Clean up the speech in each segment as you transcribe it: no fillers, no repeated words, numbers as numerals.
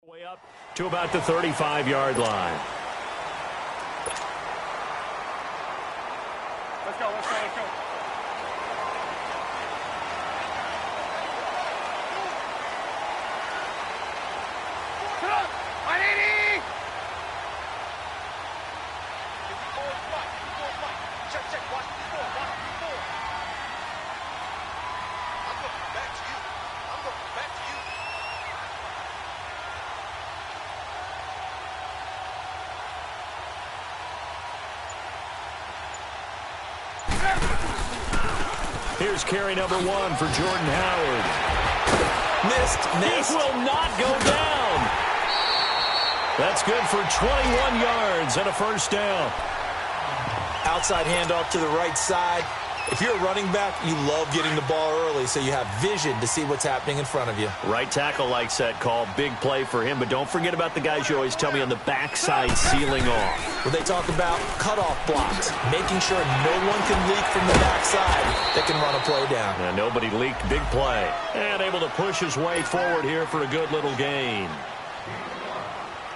Way up to about the 35-yard line. Let's go, let's go, let's go. Come on! 180! Check, check, watch the ball, watch the ball. I'm looking back to you. I'm looking back to you. Here's carry number 1 for Jordan Howard. Missed. He will not go down. That's good for 21 yards and a first down. Outside handoff to the right side. If you're a running back, you love getting the ball early so you have vision to see what's happening in front of you. Right tackle likes that call. Big play for him, but don't forget about the guys you always tell me on the backside sealing off. When they talk about cutoff blocks, making sure no one can leak from the backside that can run a play down. And nobody leaked. Big play. And able to push his way forward here for a good little gain.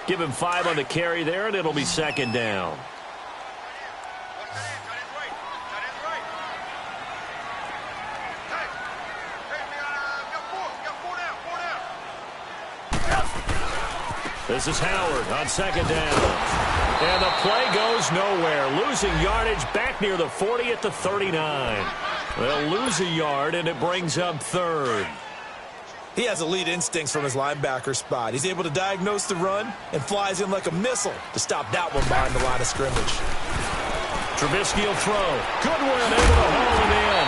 Give him 5 on the carry there, and it'll be second down. This is Howard on second down. And the play goes nowhere. Losing yardage back near the 40 at the 39. They'll lose a yard, and it brings up third. He has elite instincts from his linebacker spot. He's able to diagnose the run and flies in like a missile to stop that one behind the line of scrimmage. Trubisky will throw. Goodwin able to hold it in.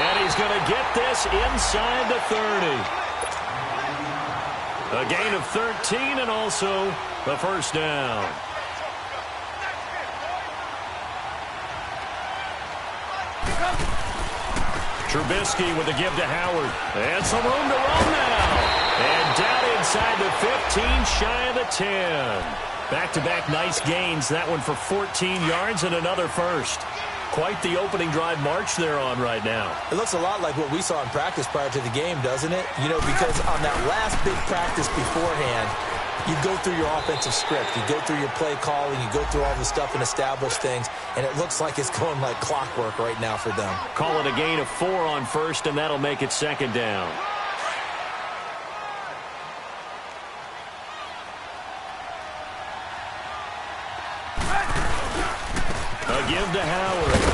And he's going to get this inside the 30. A gain of 13 and also the first down. Trubisky with a give to Howard. And some room to run now. And down inside the 15, shy of the 10. Back-to-back nice gains. That one for 14 yards and another first. Quite the opening drive march they're on right now. It looks a lot like what we saw in practice prior to the game, doesn't it? You know, because on that last big practice beforehand, you go through your offensive script. You go through your play calling. You go through all the stuff and establish things. And it looks like it's going like clockwork right now for them. Call it a gain of 4 on first, and that'll make it second down. A give to Howard.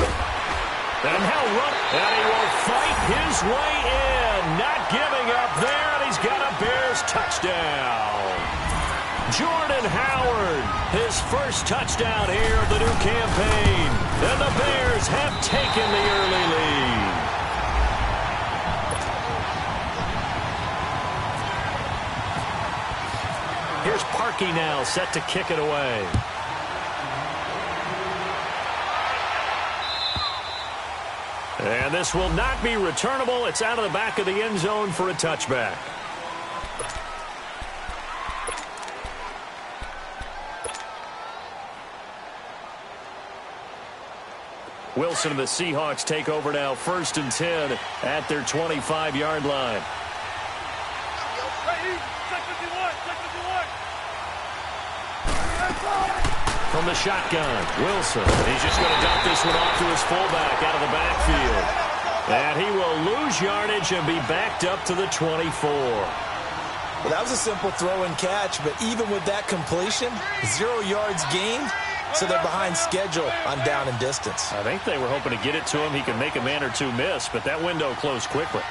And now run. And he will fight his way in. Not giving up there, and he's got a Bears touchdown. Jordan Howard, his first touchdown here of the new campaign. And the Bears have taken the early lead. Here's Parkey now, set to kick it away. And this will not be returnable. It's out of the back of the end zone for a touchback. Wilson and the Seahawks take over now, 1st and 10 at their 25-yard line. From the shotgun, Wilson. He's just going to dump this one off to his fullback out of the backfield. And he will lose yardage and be backed up to the 24. Well, that was a simple throw and catch, but even with that completion, 0 yards gained, so they're behind schedule on down and distance. I think they were hoping to get it to him. He could make a man or two miss, but that window closed quickly.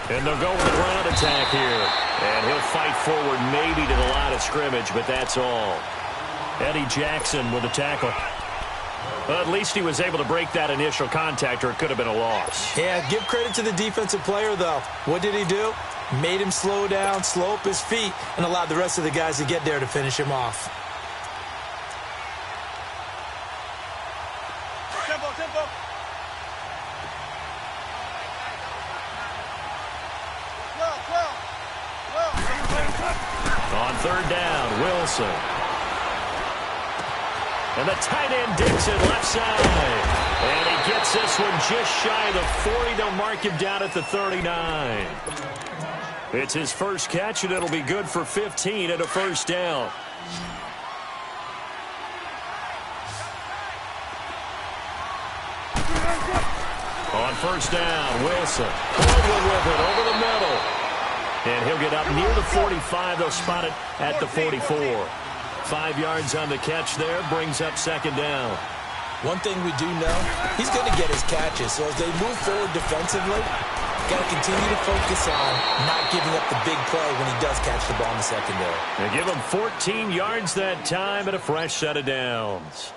And they'll go with the ground attack here. And he'll fight forward maybe to the line of scrimmage, but that's all. Eddie Jackson with a tackle. Well, at least he was able to break that initial contact, or it could have been a loss. Yeah, give credit to the defensive player, though. What did he do? Made him slow down, slow up his feet, and allowed the rest of the guys to get there to finish him off. Tempo, tempo. Well. On third down, Wilson. And the tight end digs it left side. And he gets this one just shy of the 40. They'll mark him down at the 39. It's his first catch, and it'll be good for 15 and a first down. On first down, Wilson. Baldwin with it over the middle. And he'll get up near the 45. They'll spot it at the 44. 5 yards on the catch there. Brings up second down. One thing we do know, he's going to get his catches. So as they move forward defensively, got to continue to focus on not giving up the big play when he does catch the ball in the secondary. They give him 14 yards that time and a fresh set of downs.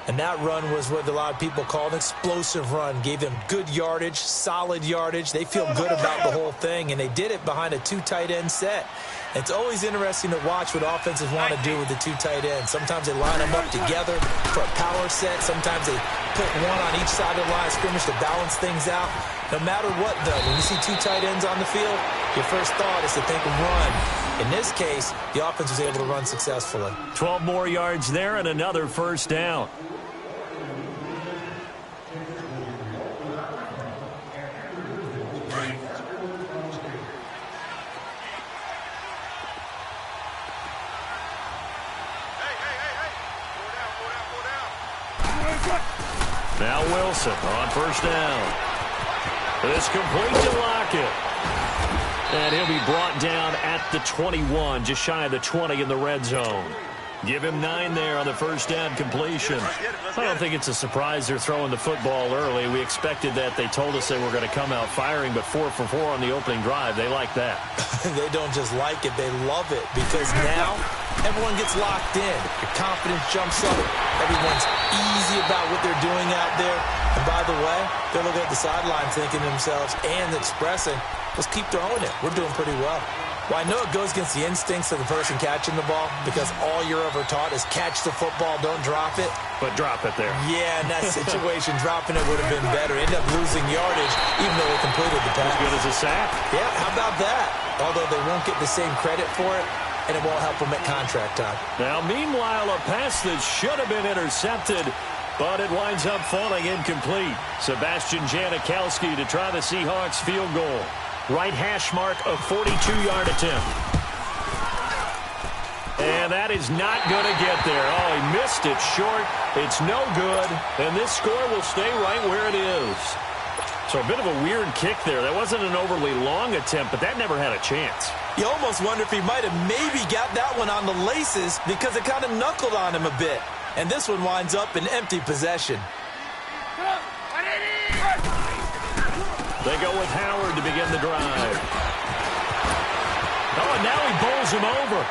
And that run was what a lot of people call an explosive run. Gave them good yardage, solid yardage. They feel good about the whole thing, and they did it behind a 2 tight end set. It's always interesting to watch what offenses want to do with the 2 tight ends. Sometimes they line them up together for a power set. Sometimes they put one on each side of the line of scrimmage to balance things out. No matter what, though, when you see 2 tight ends on the field, your first thought is to think run. In this case, the offense was able to run successfully. 12 more yards there and another first down. Now Wilson on first down. It's complete to Lockett. And he'll be brought down at the 21, just shy of the 20 in the red zone. Give him 9 there on the first down completion. I don't think it's a surprise they're throwing the football early. We expected that. They told us they were going to come out firing, but 4 for 4 on the opening drive. They like that. They don't just like it, they love it, because now everyone gets locked in. Your confidence jumps up. Everyone's easy about what they're doing out there. And by the way, they're looking at the sideline thinking to themselves and expressing, let's keep throwing it. We're doing pretty well. Well, I know it goes against the instincts of the person catching the ball because all you're ever taught is catch the football, don't drop it. But drop it there. Yeah, in that situation, dropping it would have been better. End up losing yardage, even though they completed the pass. As good as a sack. Yeah, how about that? Although they won't get the same credit for it, and it won't help them at contract time. Now, meanwhile, a pass that should have been intercepted, but it winds up falling incomplete. Sebastian Janikowski to try the Seahawks field goal. Right hash mark, a 42-yard attempt. And that is not going to get there. Oh, he missed it short. It's no good. And this score will stay right where it is. So a bit of a weird kick there. That wasn't an overly long attempt, but that never had a chance. You almost wonder if he might have maybe got that one on the laces because it kind of knuckled on him a bit. And this one winds up in empty possession. They go with Howard to begin the drive. Oh, and now he bowls him over.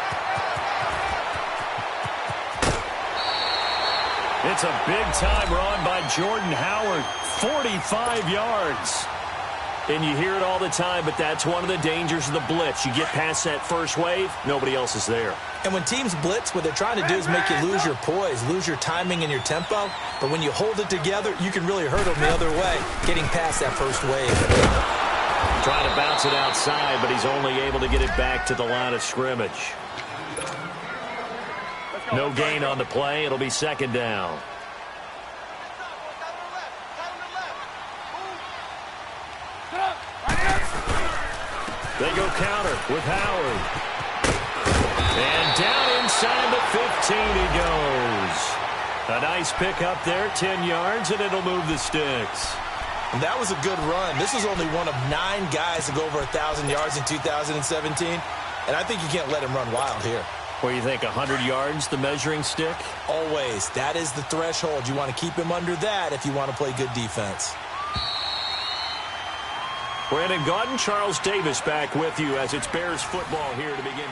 It's a big-time run by Jordan Howard. 45 yards. And you hear it all the time, but that's one of the dangers of the blitz. You get past that first wave, nobody else is there. And when teams blitz, what they're trying to do is make you lose your poise, lose your timing and your tempo. But when you hold it together, you can really hurt them the other way, getting past that first wave. Trying to bounce it outside, but he's only able to get it back to the line of scrimmage. No gain on the play. It'll be second down. They go counter with Howard. And down inside the 15 he goes. A nice pick up there, 10 yards, and it'll move the sticks. And that was a good run. This was only one of 9 guys to go over 1,000 yards in 2017. And I think you can't let him run wild here. What do you think, 100 yards, the measuring stick? Always. That is the threshold. You want to keep him under that if you want to play good defense. Brandon Gaudin, Charles Davis back with you as it's Bears football here to begin.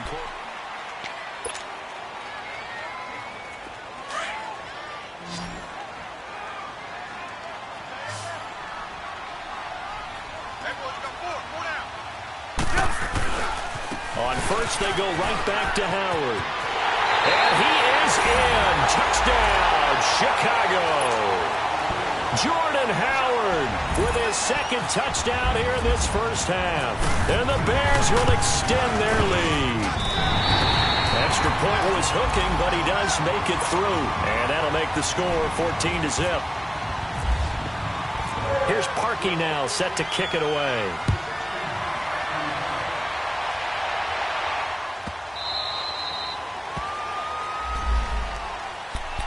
On first, they go right back to Howard. And he is in. Touchdown, Chicago. Jordan Howard with his second touchdown here in this first half. And the Bears will extend their lead. point was hooking, but he does make it through. And that'll make the score 14-0. Here's Parkey now, set to kick it away.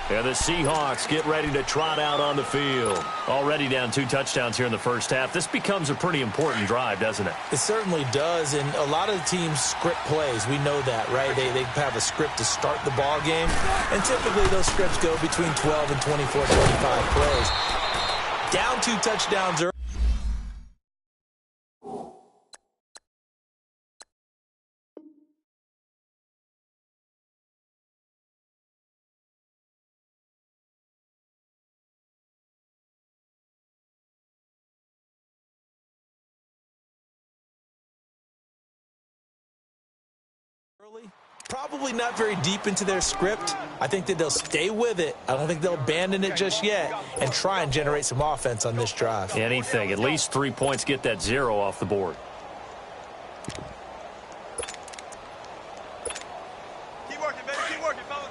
And the Seahawks get ready to trot out on the field. Already down 2 touchdowns here in the first half. This becomes a pretty important drive, doesn't it? It certainly does, and a lot of the teams script plays. We know that, right? They have a script to start the ball game, and typically those scripts go between 12 and 24, 25 plays. Down 2 touchdowns early. Probably not very deep into their script. I think that they'll stay with it. I don't think they'll abandon it just yet and try and generate some offense on this drive. Anything. At least 3 points, get that 0 off the board. Keep working, baby. Keep working, fellas.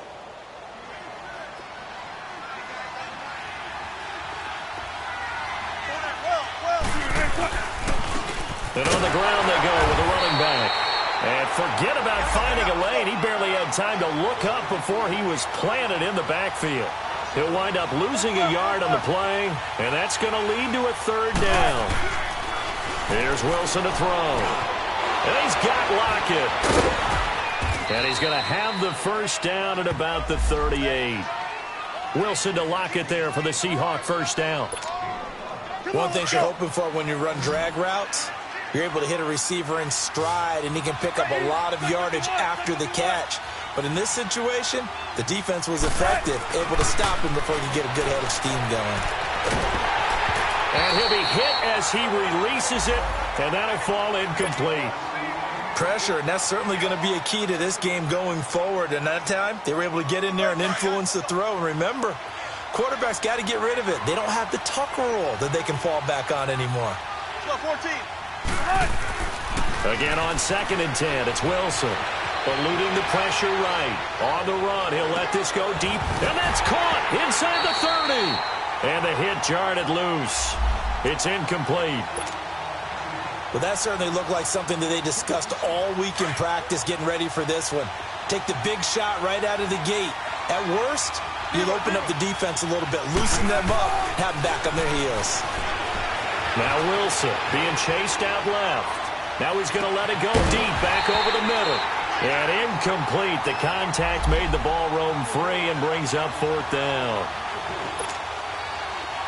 And on the ground they go with a running back. And forget about finding a lane. He barely had time to look up before he was planted in the backfield. He'll wind up losing a yard on the play, and that's going to lead to a 3rd down. Here's Wilson to throw. And he's got Lockett. And he's going to have the 1st down at about the 38. Wilson to Lockett there for the Seahawk 1st down. One thing you're hoping for when you run drag routes, you're able to hit a receiver in stride, and he can pick up a lot of yardage after the catch. But in this situation, the defense was effective, able to stop him before he could get a good head of steam going. And he'll be hit as he releases it, and that'll fall incomplete. Pressure, and that's certainly going to be a key to this game going forward. And that time, they were able to get in there and influence the throw. And remember, quarterbacks got to get rid of it. They don't have the Tucker rule that they can fall back on anymore. 14. Again on 2nd and 10, it's Wilson. Eluding the pressure right. On the run, he'll let this go deep. And that's caught inside the 30. And the hit jarred it loose. It's incomplete. Well, that certainly looked like something that they discussed all week in practice getting ready for this one. Take the big shot right out of the gate. At worst, you'll open up the defense a little bit, loosen them up, have them back on their heels. Now Wilson being chased out left. Now he's going to let it go deep back over the middle. And incomplete. The contact made the ball roam free and brings up 4th down.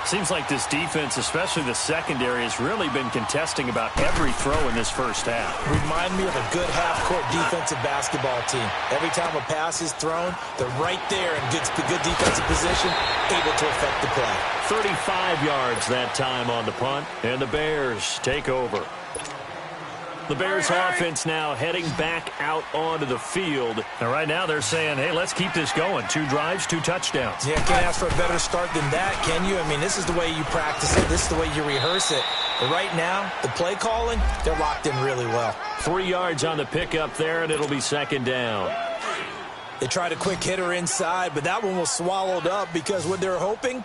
Seems like this defense, especially the secondary, has really been contesting about every throw in this first half. Remind me of a good half-court defensive basketball team. Every time a pass is thrown, they're right there in good defensive position, able to affect the play. 35 yards that time on the punt, and the Bears take over. The Bears offense now heading back out onto the field. And right now they're saying, hey, let's keep this going. 2 drives, 2 touchdowns. Yeah, can't ask for a better start than that, can you? I mean, this is the way you practice it. This is the way you rehearse it. But right now, the play calling, they're locked in really well. 3 yards on the pickup there, and it'll be 2nd down. They tried a quick hitter inside, but that one was swallowed up because what they're hoping,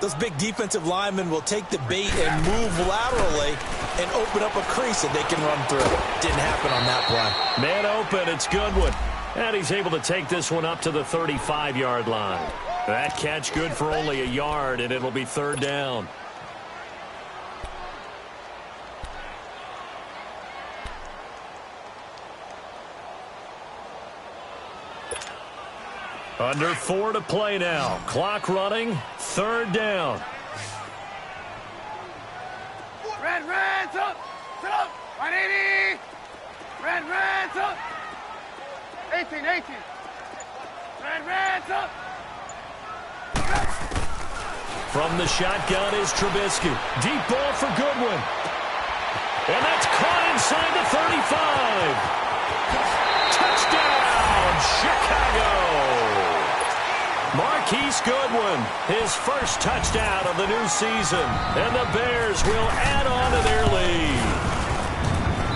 those big defensive linemen will take the bait and move laterally and open up a crease that they can run through. Didn't happen on that play. Man open, it's Goodwin. And he's able to take this one up to the 35-yard line. That catch good for only a yard, and it'll be 3rd down. Under 4 to play now. Clock running. 3rd down. Red, up. Sit up. 180. Red, up. 18. Red, up. From the shotgun is Trubisky. Deep ball for Goodwin. And that's caught inside the 35. Touchdown, Chicago. Marquise Goodwin, his first touchdown of the new season. And the Bears will add on to their lead.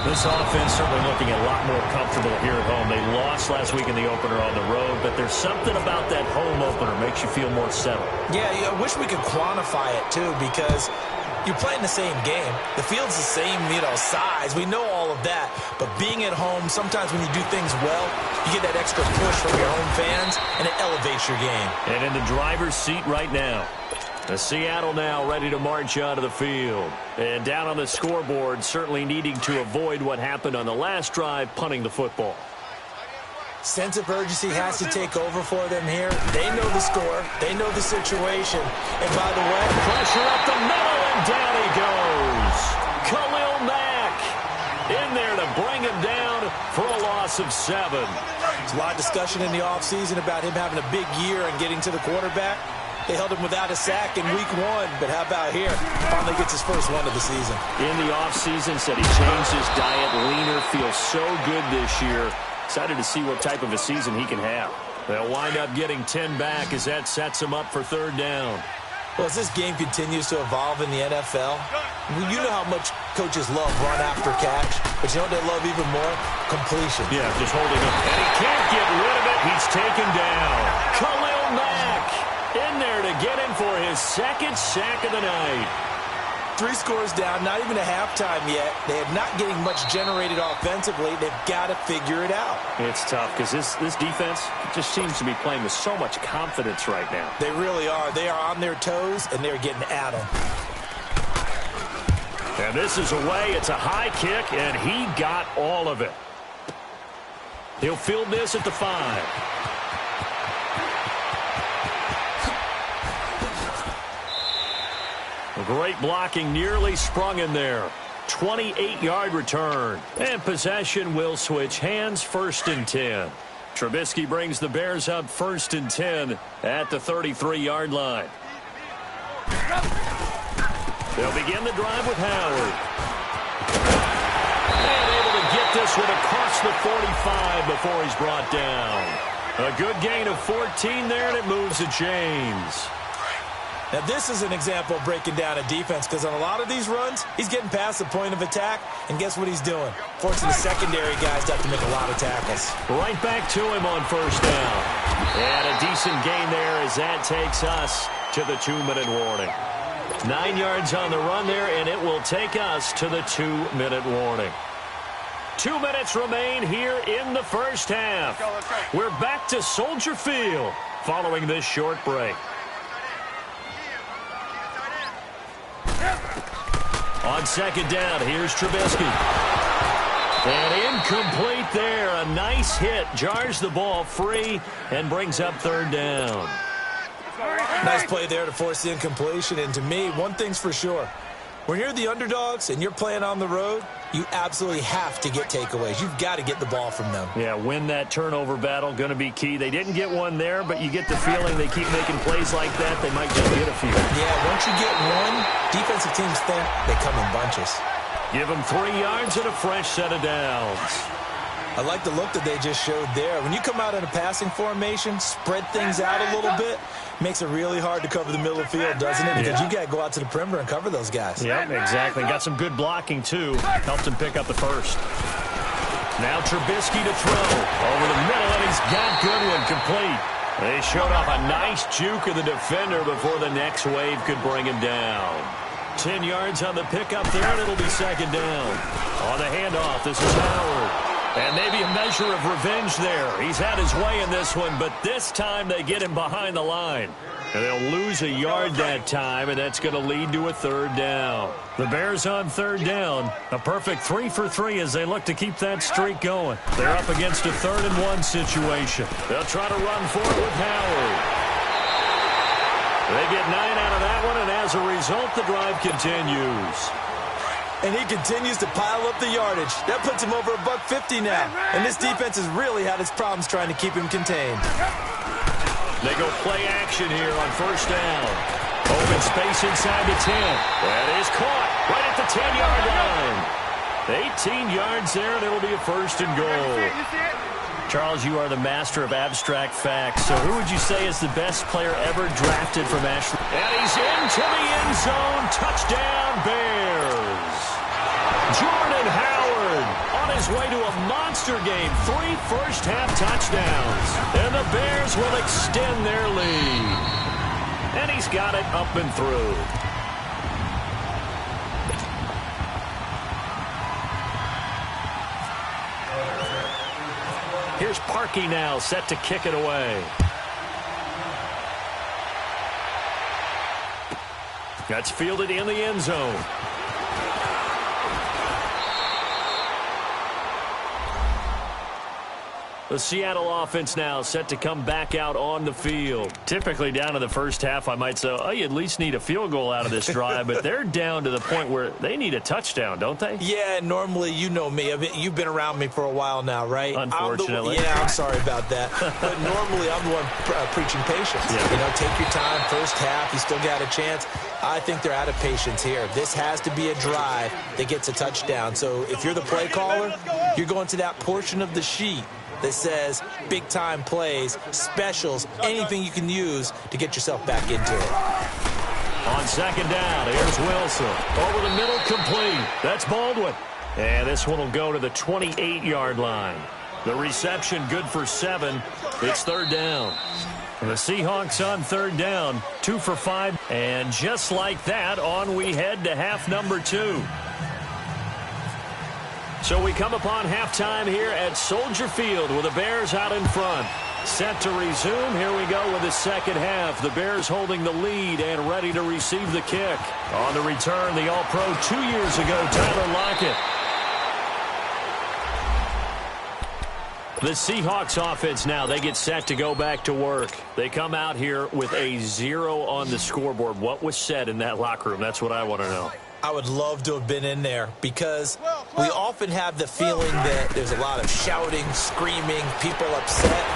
This offense certainly looking a lot more comfortable here at home. They lost last week in the opener on the road, but there's something about that home opener makes you feel more settled. Yeah, I wish we could quantify it, too, because you're playing the same game. The field's the same, size. We know all of that. But being at home, sometimes when you do things well, you get that extra push from your home fans, and it elevates your game. And in the driver's seat right now. The Seattle now ready to march onto the field. And down on the scoreboard, certainly needing to avoid what happened on the last drive, punting the football. Sense of urgency has to take over for them here. They know the score. They know the situation. And by the way, pressure up the middle, and down he goes. Khalil Mack in there to bring him down for a loss of 7. There's a lot of discussion in the offseason about him having a big year and getting to the quarterback. They held him without a sack in week 1, but how about here? Finally gets his first one of the season. In the offseason, said he changed his diet, leaner, feels so good this year. Excited to see what type of a season he can have. They'll wind up getting 10 back as that sets him up for 3rd down. Well, as this game continues to evolve in the NFL, you know how much coaches love run after catch, but you know what they love even more? Completion. Yeah, just holding him. And he can't get rid of it. He's taken down. Khalil Mack in there to get him for his 2nd sack of the night. 3 scores down, not even a halftime yet. They are not getting much generated offensively. They've got to figure it out. It's tough because this defense just seems to be playing with so much confidence right now. They really are. They are on their toes, and they're getting at them. And this is away. It's a high kick, and he got all of it. He'll field this at the 5. Great blocking, nearly sprung in there. 28-yard return. And possession will switch hands, 1st and 10. Trubisky brings the Bears up 1st and 10 at the 33-yard line. They'll begin the drive with Howard. And able to get this one across the 45 before he's brought down. A good gain of 14 there, and it moves the chains. Now, this is an example of breaking down a defense because on a lot of these runs, he's getting past the point of attack, and guess what he's doing? Forcing the secondary guys to have to make a lot of tackles. Right back to him on 1st down. And a decent gain there as that takes us to the 2-minute warning. 9 yards on the run there, and it will take us to the 2-minute warning. 2 minutes remain here in the first half. We're back to Soldier Field following this short break. On 2nd down, here's Trubisky. And incomplete there. A nice hit. Jars the ball free and brings up 3rd down. Nice play there to force the incompletion. And to me, one thing's for sure. When you're the underdogs and you're playing on the road, you absolutely have to get takeaways. You've got to get the ball from them. Yeah, win that turnover battle, going to be key. They didn't get one there, but you get the feeling they keep making plays like that, they might just get a few. Yeah, once you get one, defensive teams think they come in bunches. Give them 3 yards and a fresh set of downs. I like the look that they just showed there. When you come out in a passing formation, spread things out a little bit, makes it really hard to cover the middle of the field, doesn't it? Because you got to go out to the perimeter and cover those guys. Yep, exactly. Got some good blocking, too. Helped him pick up the 1st. Now Trubisky to throw. Over the middle, and he's got Goodwin complete. They showed off a nice juke of the defender before the next wave could bring him down. 10 yards on the pickup there, and it'll be 2nd down. On the handoff, this is Howard. And maybe a measure of revenge there. He's had his way in this one, but this time they get him behind the line. And they'll lose a yard that time, and that's going to lead to a 3rd down. The Bears on 3rd down. A perfect 3 for 3 as they look to keep that streak going. They're up against a 3rd and 1 situation. They'll try to run for it with Howard. They get 9 out of that one, and as a result, the drive continues. And he continues to pile up the yardage. That puts him over $150 now. And this defense has really had its problems trying to keep him contained. They go play action here on 1st down. Open space inside the 10. That is caught right at the 10-yard line. 18 yards there, and it'll be a 1st and goal. Charles, you are the master of abstract facts. So who would you say is the best player ever drafted from Ashland? And he's into the end zone. Touchdown, Bears. Jordan Howard on his way to a monster game. 3 first-half touchdowns. And the Bears will extend their lead. And he's got it up and through. Here's Parkey now, set to kick it away. That's fielded in the end zone. The Seattle offense now set to come back out on the field. Typically down to the first half, I might say, oh, you at least need a field goal out of this drive, but they're down to the point where they need a touchdown, don't they? Yeah, normally, you know me. You've been around me for a while now, right? Unfortunately. I'm sorry about that. But normally, I'm the one preaching patience. Yeah. You know, take your time, first half, you still got a chance. I think they're out of patience here. This has to be a drive that gets a touchdown. So if you're the play caller, you're going to that portion of the sheet that says big-time plays, specials, anything you can use to get yourself back into it. On second down, here's Wilson. Over the middle, complete. That's Baldwin. And this one will go to the 28-yard line. The reception good for 7. It's third down. And the Seahawks on third down, 2 for 5. And just like that, on we head to half number 2. So we come upon halftime here at Soldier Field with the Bears out in front. Set to resume. Here we go with the second half. The Bears holding the lead and ready to receive the kick. On the return, the All-Pro 2 years ago, Tyler Lockett. The Seahawks offense now, they get set to go back to work. They come out here with a 0 on the scoreboard. What was said in that locker room? That's what I want to know. I would love to have been in there because we often have the feeling that there's a lot of shouting, screaming, people upset.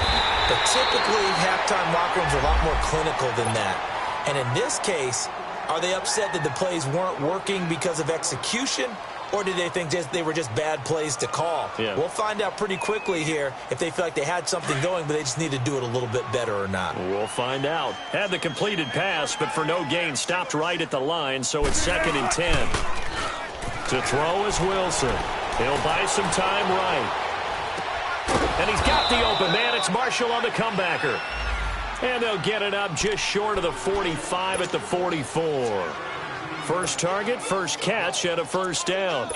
But typically, halftime locker rooms are a lot more clinical than that. And in this case, are they upset that the plays weren't working because of execution? Or did they think they were just bad plays to call? Yeah. We'll find out pretty quickly here if they feel like they had something going, but they just need to do it a little bit better or not. We'll find out. Had the completed pass, but for no gain, stopped right at the line, so it's 2nd and 10. To throw is Wilson. He'll buy some time right. And he's got the open man. It's Marshall on the comebacker. And they'll get it up just short of the 45 at the 44. First target, first catch, and a first down.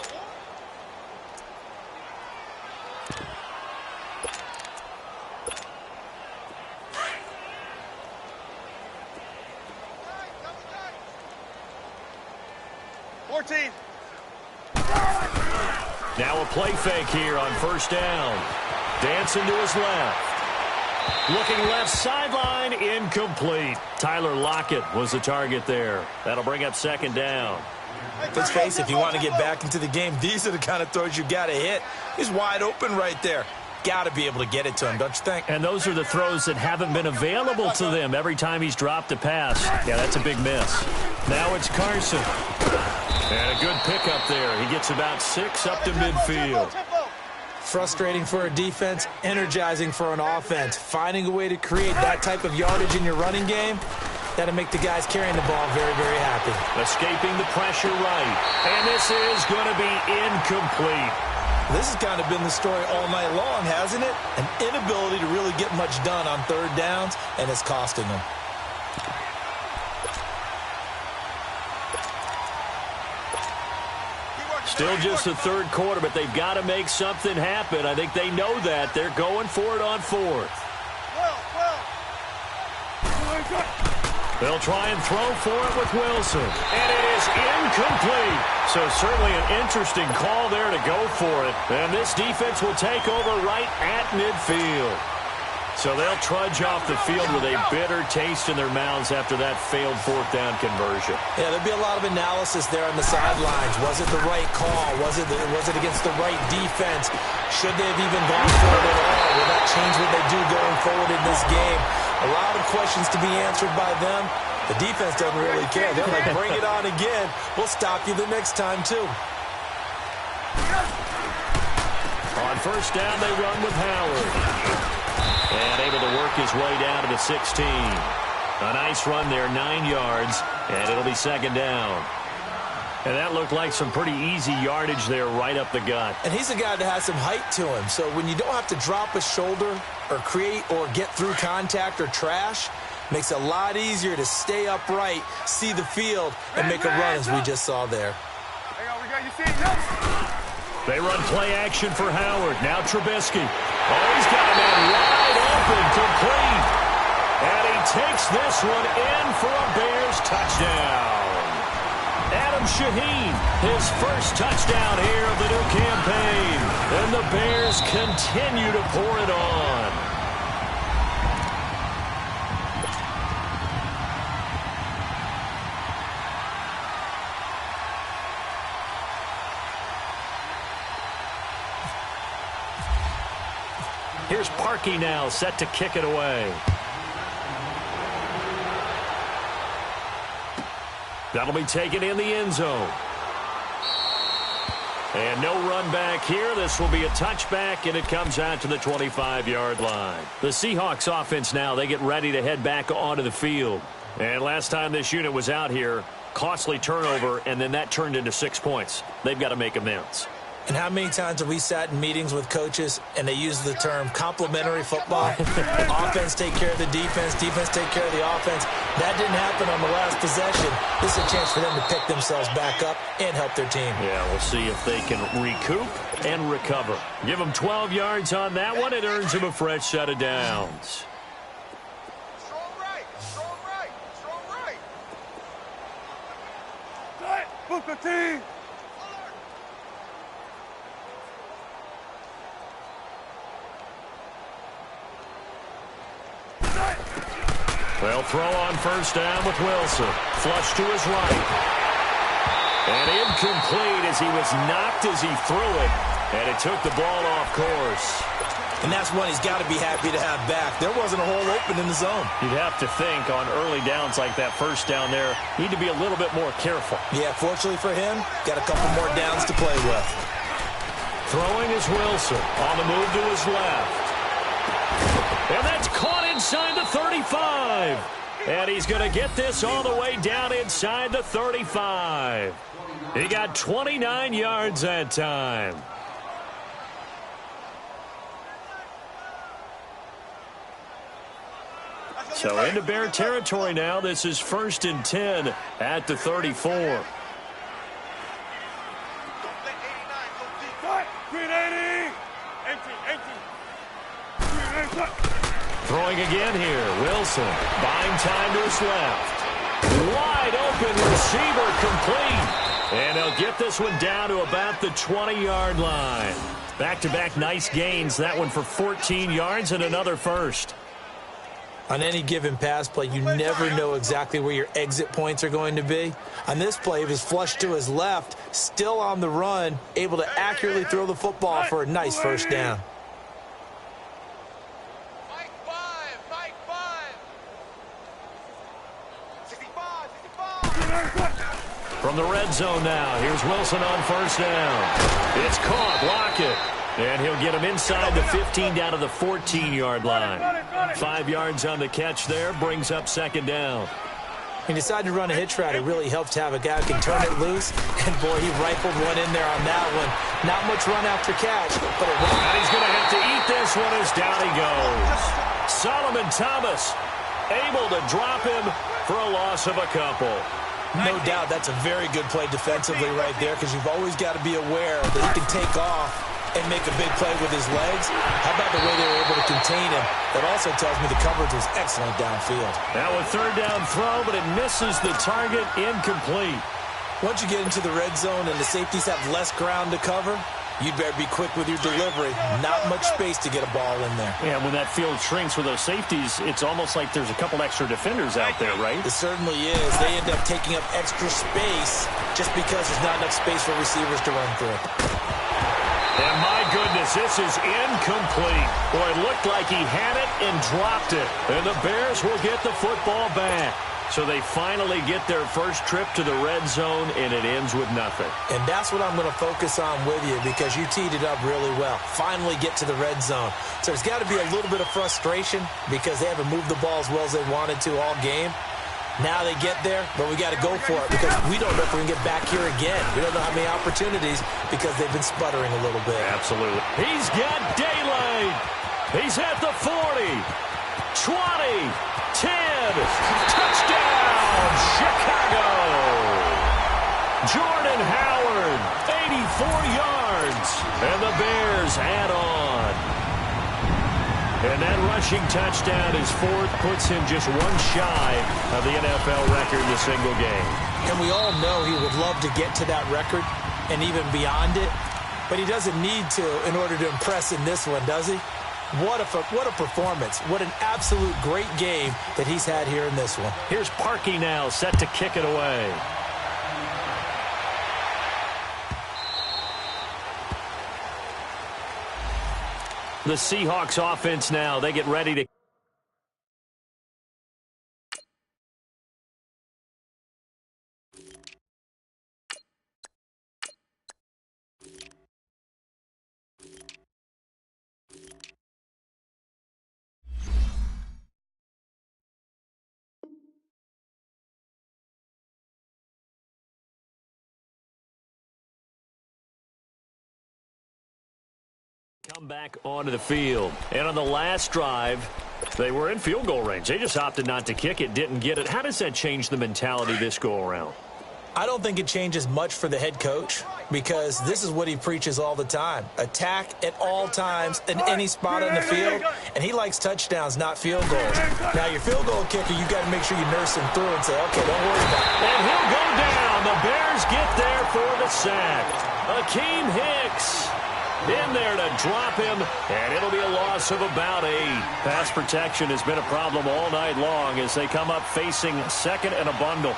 Now a play fake here on first down. Dancing to his left. Looking left sideline, incomplete. Tyler Lockett was the target there. That'll bring up second down. Let's face it, if you want to get back into the game, these are the kind of throws you got to hit. He's wide open right there. Got to be able to get it to him, don't you think? And those are the throws that haven't been available to them every time he's dropped a pass. Yeah, that's a big miss. Now it's Carson. And a good pickup there. He gets about 6 up to midfield. Frustrating for a defense, energizing for an offense. Finding a way to create that type of yardage in your running game, that'll make the guys carrying the ball very, very happy. Escaping the pressure right. And this is going to be incomplete. This has kind of been the story all night long, hasn't it? An inability to really get much done on third downs, and it's costing them. Still just the third quarter, but they've got to make something happen. I think they know that. They're going for it on 4th. They'll try and throw for it with Wilson. And it is incomplete. So certainly an interesting call there to go for it. And this defense will take over right at midfield. So they'll trudge off the field with a bitter taste in their mouths after that failed 4th down conversion. Yeah, there'll be a lot of analysis there on the sidelines. Was it the right call? Was it against the right defense? Should they have even gone for it at all? Will that change what they do going forward in this game? A lot of questions to be answered by them. The defense doesn't really care. They're like, bring it on again. We'll stop you the next time, too. On first down, they run with Howard. And able to work his way down to the 16. A nice run there, 9 yards, and it'll be second down. And that looked like some pretty easy yardage there right up the gut. And he's a guy that has some height to him. So when you don't have to drop a shoulder or create or get through contact or trash, makes it a lot easier to stay upright, see the field, and make a run as we just saw there. They run play action for Howard. Now Trubisky. Oh, he's got a man wide open, complete. And he takes this one in for a Bears touchdown. Adam Shaheen, his first touchdown here of the new campaign. And the Bears continue to pour it on. Here's Parkey now, set to kick it away. That'll be taken in the end zone. And no run back here. This will be a touchback, and it comes out to the 25-yard line. The Seahawks offense now, they get ready to head back onto the field. And last time this unit was out here, costly turnover, and then that turned into 6 points. They've got to make amends. And how many times have we sat in meetings with coaches and they use the term complementary football? Offense take care of the defense, defense take care of the offense. That didn't happen on the last possession. This is a chance for them to pick themselves back up and help their team. Yeah, we'll see if they can recoup and recover. Give them 12 yards on that one. It earns them a fresh set of downs. Strong right, strong right, strong right. Booker T. They'll throw on first down with Wilson. Flush to his right. And incomplete as he was knocked as he threw it. And it took the ball off course. And that's one he's got to be happy to have back. There wasn't a hole open in the zone. You'd have to think on early downs like that first down there, need to be a little bit more careful. Yeah, fortunately for him, got a couple more downs to play with. Throwing is Wilson. On the move to his left. And that's caught inside the 35. And he's going to get this all the way down inside the 35. He got 29 yards that time. So into Bear territory now. This is 1st and 10 at the 34. Throwing again here. Wilson buying time to his left. Wide open receiver complete. And they'll get this one down to about the 20-yard line. Back-to-back nice gains. That one for 14 yards and another first. On any given pass play, you never know exactly where your exit points are going to be. On this play, he was flushed to his left, still on the run, able to accurately throw the football for a nice first down. From the red zone now, here's Wilson on first down. It's caught, Lockett. And he'll get him inside the 15 down to the 14-yard line. 5 yards on the catch there, brings up second down. He decided to run a hitch route. It really helps to have a guy who can turn it loose. And, boy, he rifled one in there on that one. Not much run after catch, but it went. And he's going to have to eat this one as down he goes. Solomon Thomas able to drop him for a loss of a couple. No doubt that's a very good play defensively right there because you've always got to be aware that he can take off and make a big play with his legs. How about the way they were able to contain him? That also tells me the coverage was excellent downfield. Now a third down throw, but it misses the target, incomplete. Once you get into the red zone and the safeties have less ground to cover, you'd better be quick with your delivery. Not much space to get a ball in there. Yeah, when that field shrinks with those safeties, it's almost like there's a couple extra defenders out there, right? It certainly is. They end up taking up extra space just because there's not enough space for receivers to run through. And my goodness, this is incomplete. Boy, it looked like he had it and dropped it. And the Bears will get the football back. So they finally get their first trip to the red zone, and it ends with nothing. And that's what I'm going to focus on with you because you teed it up really well. Finally get to the red zone. So there's got to be a little bit of frustration because they haven't moved the ball as well as they wanted to all game. Now they get there, but we got to go for it because we don't know if we can get back here again. We don't know how many opportunities because they've been sputtering a little bit. Absolutely. He's got daylight. He's at the 40, 20, 10. Touchdown, Chicago. Jordan Howard, 84 yards. And the Bears add on. And that rushing touchdown is fourth, puts him just one shy of the NFL record in a single game. And we all know he would love to get to that record and even beyond it, but he doesn't need to in order to impress in this one, does he? What a performance. What an absolute great game that he's had here in this one. Here's Parkey now, set to kick it away. The Seahawks offense now, they get ready to... come back onto the field. And on the last drive, they were in field goal range. They just opted not to kick it, didn't get it. How does that change the mentality this go-around? I don't think it changes much for the head coach because this is what he preaches all the time. Attack at all times in any spot on the field, and he likes touchdowns, not field goals. Now, your field goal kicker, you got to make sure you nurse him through and say, okay, don't worry about it. And he'll go down. The Bears get there for the sack. Akeem Hicks in there to drop him, and it'll be a loss of about 8. Pass protection has been a problem all night long as they come up facing second and a bundle.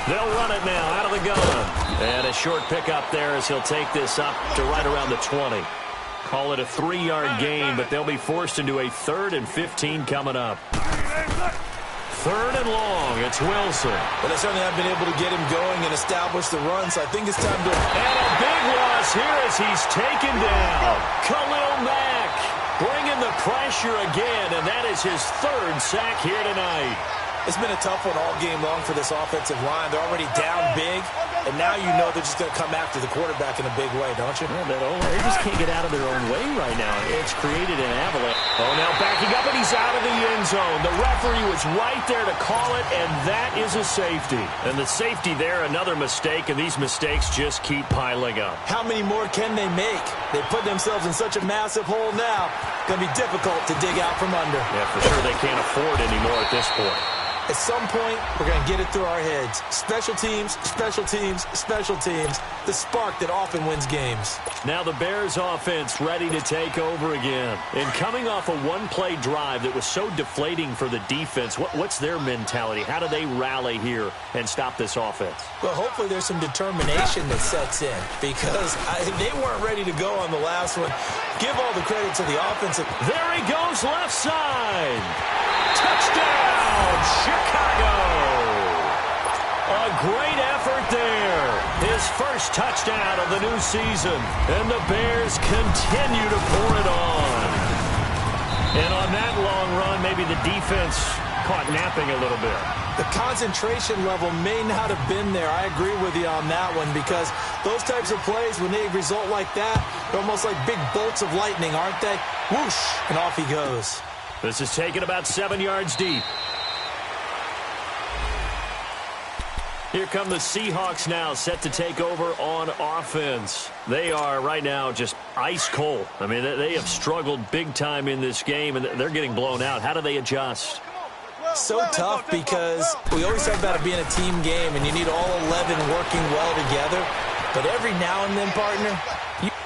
They'll run it now out of the gun. And a short pickup there as he'll take this up to right around the 20. Call it a 3-yard gain, but they'll be forced into a 3rd and 15 coming up. 3rd and long. It's Wilson. But they certainly have been able to get him going and establish the run, so I think it's time to... And a big loss here as he's taken down. Khalil Mack bringing the pressure again, and that is his 3rd sack here tonight. It's been a tough one all game long for this offensive line. They're already down big, and now you know they're just going to come after the quarterback in a big way, don't you? Yeah, they just can't get out of their own way right now. It's created an avalanche. Oh, now backing up, and he's out of the end zone. The referee was right there to call it, and that is a safety. And the safety there, another mistake, and these mistakes just keep piling up. How many more can they make? They put themselves in such a massive hole now. Going to be difficult to dig out from under. Yeah, for sure they can't afford anymore at this point. At some point, we're going to get it through our heads. Special teams, special teams, special teams. The spark that often wins games. Now the Bears offense ready to take over again. And coming off a one-play drive that was so deflating for the defense, what's their mentality? How do they rally here and stop this offense? Well, hopefully there's some determination that sets in because they weren't ready to go on the last one. Give all the credit to the offensive. There he goes, left side. Touchdown, Chicago. A great effort there. His first touchdown of the new season. And the Bears continue to pour it on. And on that long run, maybe the defense caught napping a little bit. The concentration level may not have been there. I agree with you on that one because those types of plays, when they result like that, they're almost like big bolts of lightning, aren't they? Whoosh, and off he goes. This is taken about 7 yards deep. Here come the Seahawks now, set to take over on offense. They are right now just ice cold. I mean, they have struggled big time in this game, and they're getting blown out. How do they adjust? So tough because we always talk about it being a team game, and you need all 11 working well together. But every now and then, partner...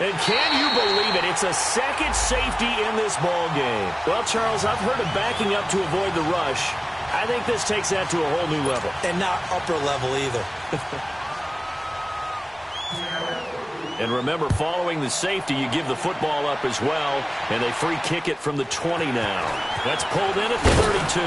And can you believe it? It's a second safety in this ball game. Well, Charles, I've heard of backing up to avoid the rush. I think this takes that to a whole new level. And not upper level either. And remember, following the safety, you give the football up as well, and they free kick it from the 20 now. That's pulled in at the 32.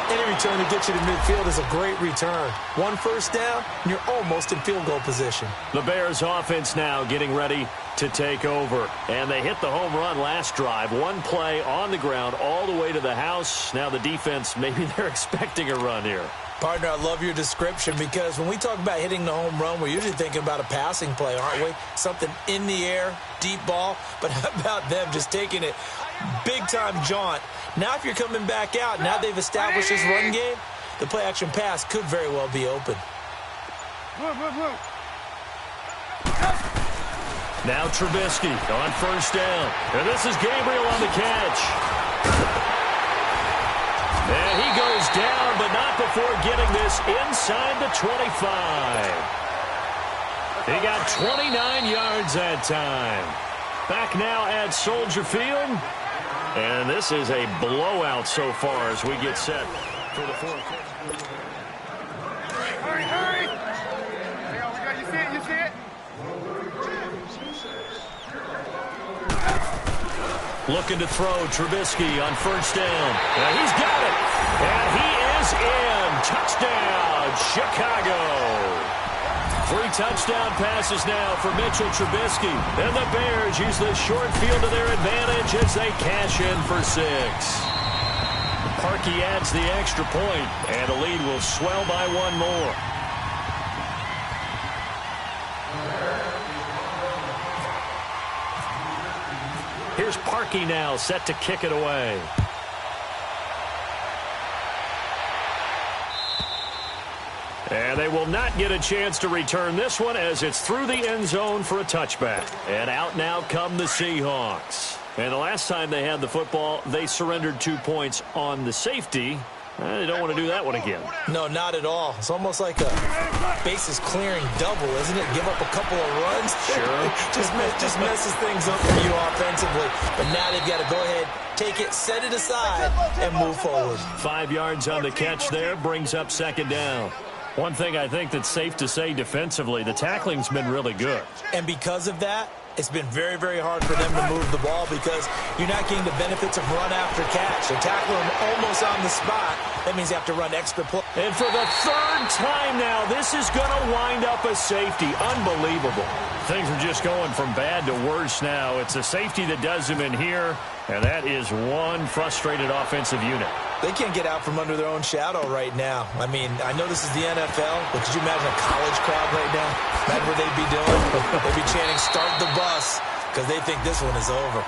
Any return to get you to midfield is a great return. 1 first down, and you're almost in field goal position. The Bears offense now getting ready to take over. And they hit the home run last drive. One play on the ground all the way to the house. Now the defense, maybe they're expecting a run here. Partner, I love your description because when we talk about hitting the home run, we're usually thinking about a passing play, aren't we? Something in the air, deep ball. But how about them just taking it big-time jaunt? Now if you're coming back out, now they've established this run game, the play-action pass could very well be open. Now Trubisky on first down. And this is Gabriel on the catch. And he goes down, but not before getting this inside the 25. He got 29 yards that time. Back now at Soldier Field. And this is a blowout so far as we get set for the fourth quarter. Hurry, hurry! Hey, we got, you see it, you see it? Looking to throw, Trubisky on first down. And he's got it. And he is in. Touchdown, Chicago. 3 touchdown passes now for Mitchell Trubisky. And the Bears use the short field to their advantage as they cash in for 6. Parkey adds the extra point, and the lead will swell by 1 more. Here's Parkey now, set to kick it away. And they will not get a chance to return this one as it's through the end zone for a touchback. And out now come the Seahawks. And the last time they had the football, they surrendered 2 points on the safety. They don't want to do that one again. No, not at all. It's almost like a bases clearing double, isn't it? Give up a couple of runs. Sure. just messes things up for you offensively. But now they've got to go ahead, take it, set it aside, and move forward. 5 yards on the catch there brings up second down. One thing I think that's safe to say defensively, the tackling's been really good. And because of that, it's been very, very hard for them to move the ball because you're not getting the benefits of run after catch. They're tackling them almost on the spot. That means you have to run extra play. And for the 3rd time now, this is going to wind up a safety. Unbelievable. Things are just going from bad to worse now. It's a safety that does them in here, and that is one frustrated offensive unit. They can't get out from under their own shadow right now. I mean, I know this is the NFL, but could you imagine a college crowd right now? Imagine what they'd be doing. They'd be chanting, "Start the bus," because they think this one is over.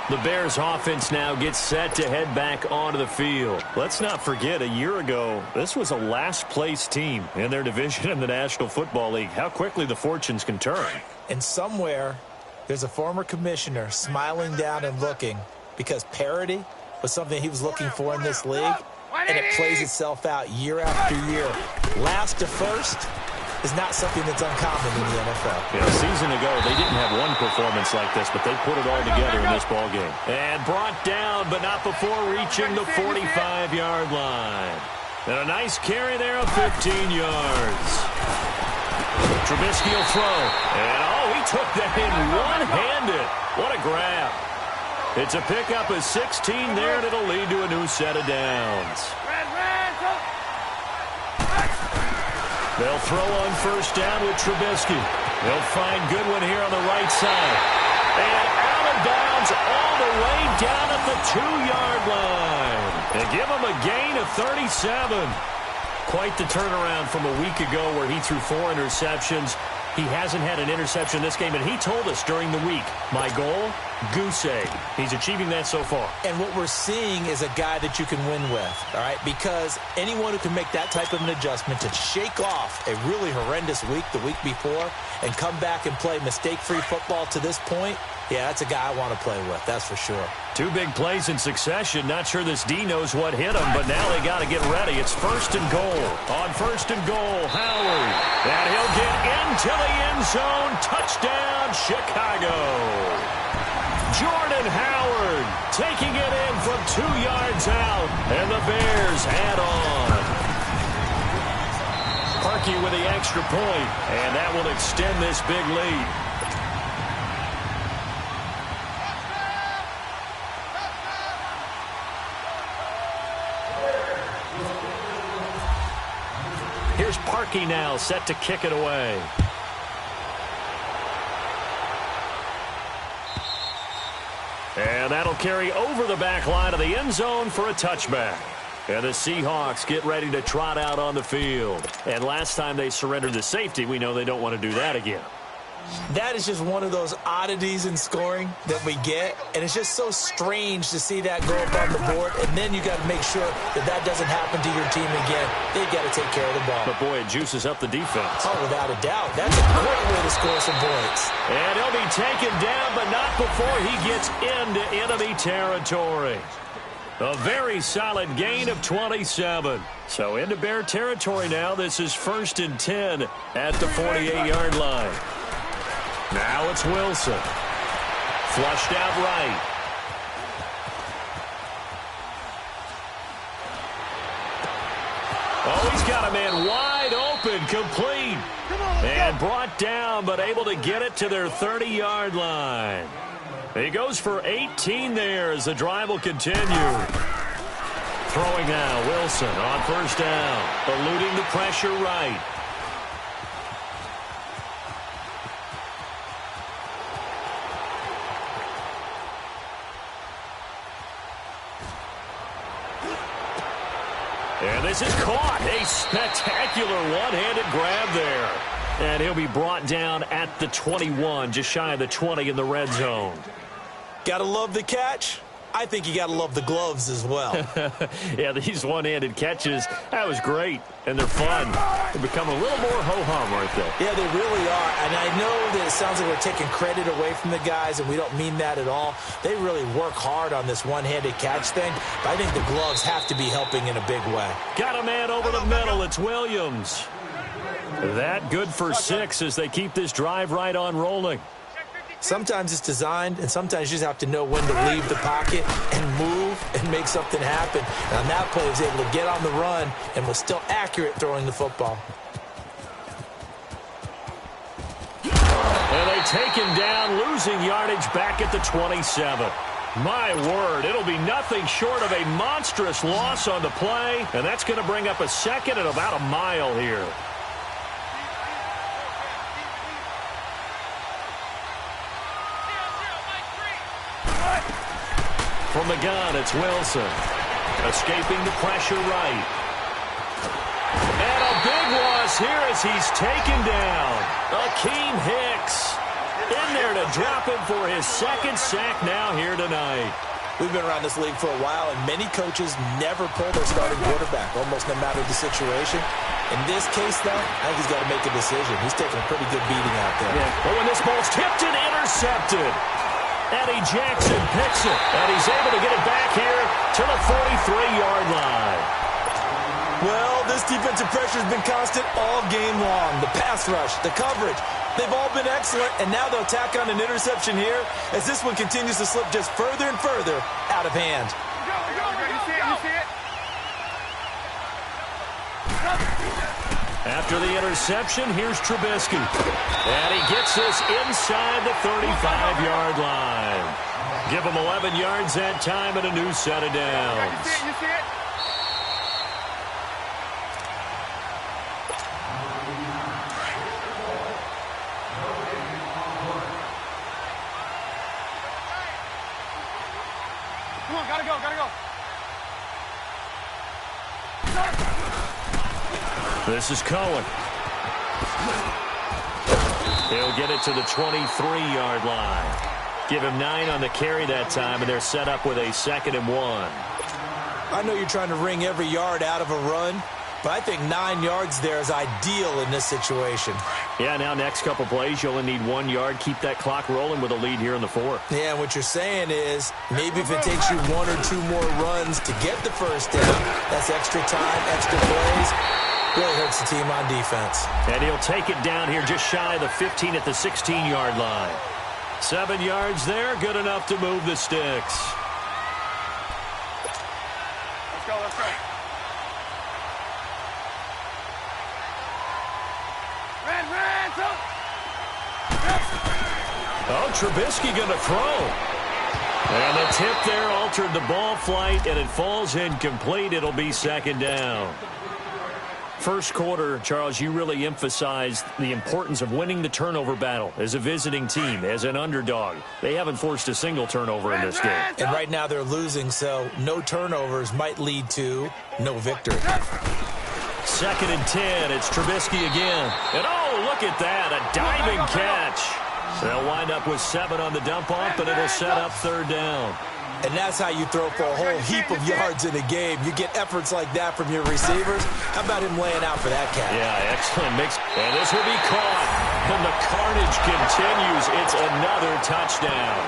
The Bears offense now gets set to head back onto the field. Let's not forget, a year ago, this was a last-place team in their division in the National Football League. How quickly the fortunes can turn. And somewhere, there's a former commissioner smiling down and looking because parity was something he was looking for in this league, and it plays itself out year after year. Last to first is not something that's uncommon in the NFL. Yeah, a season ago, they didn't have one performance like this, but they put it all together in this ballgame. And brought down, but not before reaching the 45-yard line. And a nice carry there of 15 yards. Trubisky will throw. And, he took that in one-handed. What a grab. It's a pickup of 16 there, and it'll lead to a new set of downs. They'll throw on first down with Trubisky. They'll find Goodwin here on the right side. And out of bounds all the way down at the 2-yard line. And give him a gain of 37. Quite the turnaround from a week ago where he threw 4 interceptions. He hasn't had an interception this game, and he told us during the week, my goal, goose egg. He's achieving that so far. And what we're seeing is a guy that you can win with, all right? Because anyone who can make that type of an adjustment to shake off a really horrendous week the week before and come back and play mistake-free football to this point, yeah, that's a guy I want to play with, that's for sure. 2 big plays in succession. Not sure this D knows what hit him, but now they got to get ready. It's 1st and goal. On 1st and goal, Howard. And he'll get into the end zone. Touchdown, Chicago. Jordan Howard taking it in from 2 yards out. And the Bears add on. Parkey with the extra point, and that will extend this big lead. Here's Parkey now, set to kick it away. And that'll carry over the back line of the end zone for a touchback. And the Seahawks get ready to trot out on the field. And last time they surrendered the safety, we know they don't want to do that again. That is just one of those oddities in scoring that we get, and it's just so strange to see that go up on the board, and then you got to make sure that that doesn't happen to your team again. They've got to take care of the ball. But, boy, it juices up the defense. Oh, without a doubt. That's a great way to score some points. And he'll be taken down, but not before he gets into enemy territory. A very solid gain of 27. So into Bear territory now. This is 1st and 10 at the 48-yard line. Now it's Wilson. Flushed out right. Oh, he's got a man wide open, complete. And brought down, but able to get it to their 30-yard line. He goes for 18 there as the drive will continue. Throwing now, Wilson on 1st down. Eluding the pressure right. And this is caught. A spectacular one-handed grab there. And he'll be brought down at the 21, just shy of the 20 in the red zone. Gotta love the catch. I think you gotta love the gloves as well. Yeah, these one-handed catches, that was great. And they're fun. They become a little more ho-hum, aren't they? Yeah, they really are. And I know that it sounds like we're taking credit away from the guys, and we don't mean that at all. They really work hard on this one-handed catch thing, but I think the gloves have to be helping in a big way. Got a man over the middle. It's Williams. That good for 6 as they keep this drive right on rolling. Sometimes it's designed, and sometimes you just have to know when to leave the pocket and move and make something happen. And on that play, he was able to get on the run and was still accurate throwing the football. And they take him down, losing yardage back at the 27. My word, it'll be nothing short of a monstrous loss on the play, and that's going to bring up a second and about a mile here. From the gun, it's Wilson. Escaping the pressure right. And a big loss here as he's taken down. Akeem Hicks in there to drop him for his 2nd sack now here tonight. We've been around this league for a while, and many coaches never pull their starting quarterback, almost no matter the situation. In this case, though, I think he's got to make a decision. He's taking a pretty good beating out there. Yeah. But when this ball's tipped and intercepted, Eddie Jackson picks it, and he's able to get it back here to the 43-yard line. Well, this defensive pressure has been constant all game long. The pass rush, the coverage, they've all been excellent, and now they'll tack on an interception here as this one continues to slip just further and further out of hand. You see it? After the interception, here's Trubisky. And he gets this inside the 35-yard line. Give him 11 yards that time and a new set of downs. You see it? Come on, gotta go. This is Cohen. He'll get it to the 23-yard line. Give him 9 on the carry that time, and they're set up with a 2nd and 1. I know you're trying to wring every yard out of a run, but I think 9 yards there is ideal in this situation. Yeah, now next couple plays, you only need 1 yard. Keep that clock rolling with a lead here in the 4th. Yeah, and what you're saying is maybe if it takes you 1 or 2 more runs to get the 1st down, that's extra time, extra plays. Really hurts the team on defense. And he'll take it down here just shy of the 15 at the 16-yard line. 7 yards there, good enough to move the sticks. Let's go. Ran, throw. Oh, Trubisky going to throw. And the tip there altered the ball flight, and it falls incomplete. It'll be 2nd down. First quarter, Charles, you really emphasized the importance of winning the turnover battle as a visiting team, as an underdog. They haven't forced a single turnover in this game. And right now they're losing, so no turnovers might lead to no victory. 2nd and 10. It's Trubisky again. And, oh, look at that, a diving catch. They'll wind up with 7 on the dump-off, but it'll set up 3rd down. And that's how you throw for a whole heap of yards in a game. You get efforts like that from your receivers. How about him laying out for that catch? Yeah, excellent mix. And this will be caught. And the carnage continues. It's another touchdown.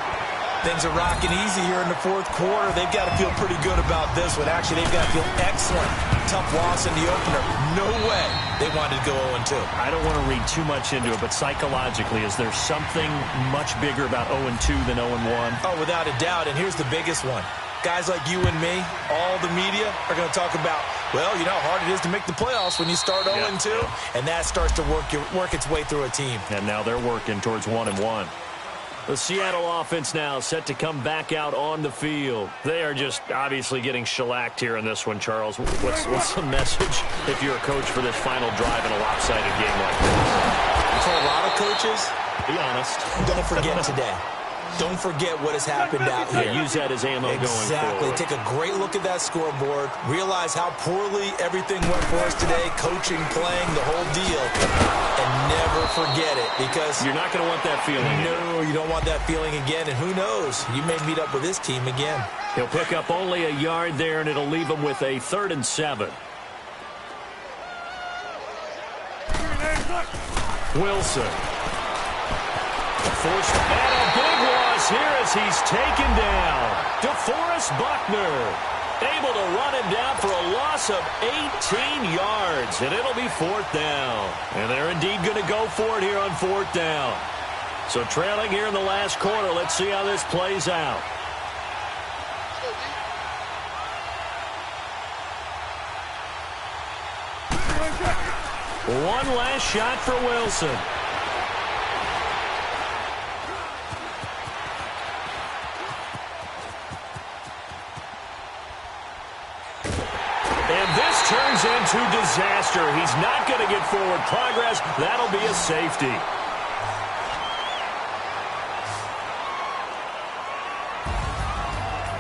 Things are rocking easy here in the 4th quarter. They've got to feel pretty good about this one. Actually, they've got to feel excellent. Tough loss in the opener. No way they wanted to go 0-2. I don't want to read too much into it, but psychologically, is there something much bigger about 0-2 than 0-1? Oh, without a doubt. And here's the biggest one. Guys like you and me, all the media, are going to talk about, well, you know how hard it is to make the playoffs when you start 0-2. And that starts to work its way through a team. And now they're working towards 1-1. The Seattle offense now set to come back out on the field. They are just obviously getting shellacked here in this one, Charles. What's the message if you're a coach for this final drive in a lopsided game like this? For a lot of coaches, be honest. Don't forget today. Don't forget what has happened out here. Yeah, use that as ammo going forward. Exactly. Take a great look at that scoreboard. Realize how poorly everything went for us today. Coaching, playing, the whole deal. And never forget it, because you're not going to want that feeling again. No, you don't want that feeling again. And who knows? You may meet up with this team again. He'll pick up only a yard there, and it'll leave him with a 3rd and 7. Wilson. Forced, and a big loss here as he's taken down. DeForest Buckner able to run him down for a loss of 18 yards, and it'll be 4th down. And they're indeed going to go for it here on 4th down. So trailing here in the last quarter, let's see how this plays out. One last shot for Wilson. And this turns into disaster. He's not going to get forward progress. That'll be a safety.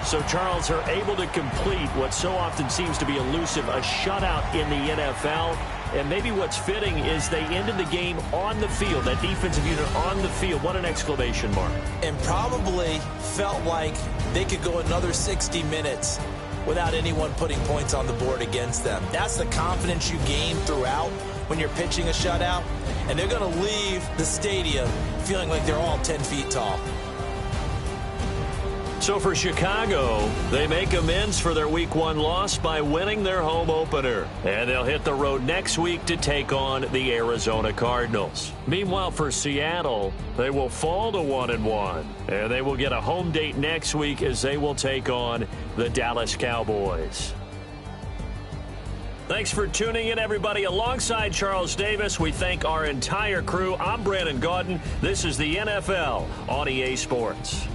So Charles are able to complete what so often seems to be elusive, a shutout in the NFL. And maybe what's fitting is they ended the game on the field, that defensive unit on the field. What an exclamation mark. And probably felt like they could go another 60 minutes without anyone putting points on the board against them. That's the confidence you gain throughout when you're pitching a shutout. And they're going to leave the stadium feeling like they're all 10 feet tall. So for Chicago, they make amends for their Week 1 loss by winning their home opener. And they'll hit the road next week to take on the Arizona Cardinals. Meanwhile, for Seattle, they will fall to 1-1. And they will get a home date next week as they will take on the Dallas Cowboys. Thanks for tuning in, everybody. Alongside Charles Davis, we thank our entire crew. I'm Brandon Gaudin. This is the NFL on EA Sports.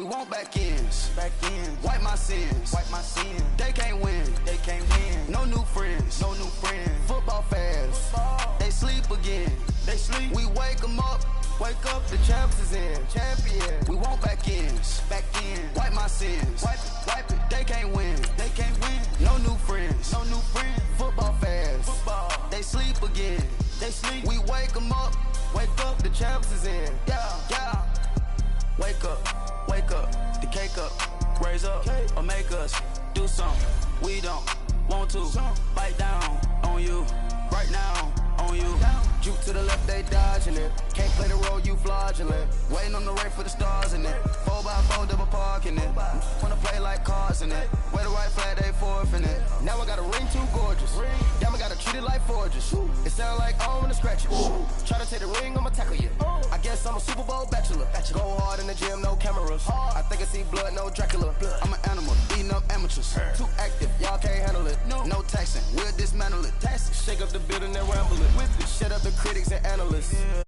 want back ends. Wipe my sins. They can't win. No new friends. Football fans. They sleep again. We wake them up. The champs is in. We want back ends. Wipe my sins. Wipe it. They can't win. No new friends. Football fans. They sleep again. We wake them up. The champs is in. Yeah. Wake up. The cake up. Raise up or make us do something. We don't want to bite down on you right now. On you. Juke to the left, they dodging it. Can't play the role, you fraudulent. Waiting on the race for the stars in it. 4x4 double parking it. Wanna play like cars in it. Wear the white flag, they forfeiting it. Now I got a ring too gorgeous. Damn, I gotta treat it like forges. It sound like I wanna scratch it. Try to take the ring, I'ma tackle you. I guess I'm a Super Bowl bachelor. Go hard in the gym, no cameras. I think I see blood, no Dracula. I'm an animal, eating up amateurs. Too active, y'all can't handle it. No taxing, we'll dismantle it. Shake up the building and ramble it. Shut up the critics and analysts.